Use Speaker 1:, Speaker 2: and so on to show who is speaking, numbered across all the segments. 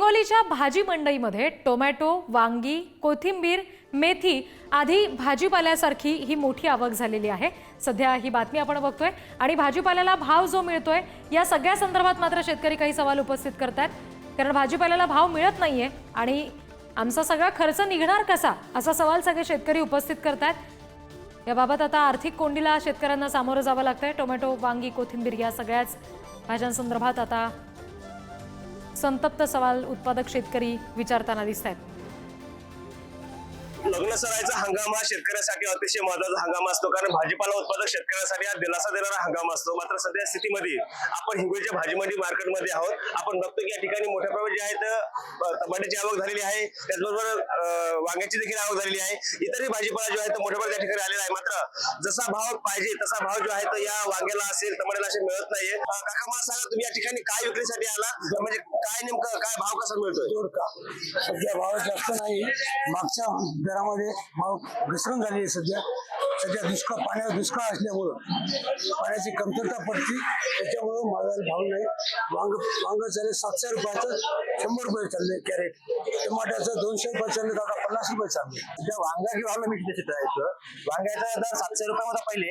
Speaker 1: हिंगोलीच्या भाजी मंडईमध्ये टोमॅटो, वांगी, कोथिंबीर, मेथी आदी भाजीपाल्यासारखी ही मोठी आवक झालेली आहे। सध्या ही बातमी आपण बघतोय आणि भाजीपाल्याला भाव जो मिळतोय या सगळ्या संदर्भात मात्र शेतकरी काही सवाल उपस्थित करतात, कारण भाजीपाल्याला भाव मिळत नाहीये आणि आमचा सगळा खर्च निघणार कसा असा सवाल सगळे शेतकरी उपस्थित करतात। याबाबत आता आर्थिक कोंडीला शेतकऱ्यांना सामोरं जावं लागतंय। टोमॅटो, वांगी, कोथिंबीर या सगळ्याच भाज्यांसंदर्भात आता संतप्त सवाल उत्पादक शेतकरी विचारताना दिसतात।
Speaker 2: लग्न सरायचा हंगाम हा शेतकऱ्यासाठी अतिशय महत्त्वाचा हंगाम असतो, कारण भाजीपाला उत्पादक शेतकऱ्यासाठी हा दिलासा देणारा हंगाम असतो। मात्र सध्या स्थितीमध्ये आपण हिंगोलीच्या भाजी मंडी मार्केटमध्ये आहोत। आपण बघतो की या ठिकाणी मोठ्या प्रमाणात जे आहे टमाट्याची आवक झालेली आहे, त्याचबरोबर वांग्याची देखील आवक झालेली आहे। इतरही भाजीपाला जो आहे तो मोठ्या प्रमाणात या ठिकाणी आलेला आहे। मात्र जसा भाव पाहिजे तसा भाव जो आहे तो या वांग्याला असेल, टमाट्याला असे मिळत नाहीये। काका मला सांगा, तुम्ही या ठिकाणी काय विक्रीसाठी आला, म्हणजे काय नेमकं काय भाव कसा मिळतोय?
Speaker 3: सध्या भाव जास्त नाही, मागच्या दरामध्ये भाव घसरण झाली आहे। सध्या दुष्काळ, पाण्याचा दुष्काळ असल्यामुळं पाण्याची कमतरता पडते, त्याच्यामुळं माझा भाव नाही। वांग चालले 700 रुपयाचं, 100 रुपये चालले कॅरेट। टमाट्याचं 200 रुपये चालले, आता 50 रुपये चालले।
Speaker 2: त्या वांगा किंवा मी किती जायचं, वांग्याचा दर 700 रुपये होता पहिले,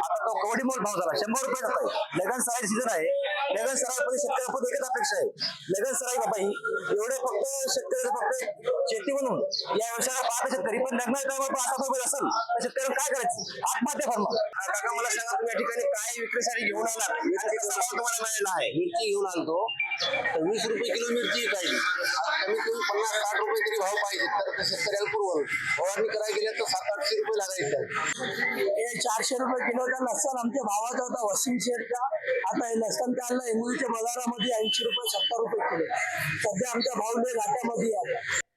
Speaker 2: आता तो कवडीमोल भाव झाला 100 रुपये जात आहे। लगन सराई सीझन आहे, लगन सराईमध्ये शेतकऱ्याला एकच अपेक्षा आहे, लगन सराई बाबा ही एवढे फक्त शेतकऱ्याला फक्त शेती म्हणून या व्यवसायाला पाहता शेतकरी, पण लग्नाच्या टायमाला 5 रुपये असेल तर शेतकऱ्याला काय करायचं, आत्महत्या करणार। काका मला सांगा, तुम्ही या ठिकाणी काय विक्रीसाठी घेऊन आला आणि कसा भाव तुम्हाला मिळालेला आहे?
Speaker 3: मिरची घेऊन आलतो, 20 रुपये किलो मिरची पाहिजे, कमीत कमी 50-60 रुपये तरी भाव पाहिजे, तर शेतकऱ्याला पुरवल। फवारणी करायला गेल्या तर 700-800 रुपये लागायचे। हे 400 रुपये किलोचा लसण आमच्या भावाचा होता वसीम शेठचा, आता हे लसण काढलं हिंगोलीच्या बाजारामध्ये 80 रुपये 70 रुपये किलो। सध्या आमच्या भाव लय घाट्यामध्ये आहे।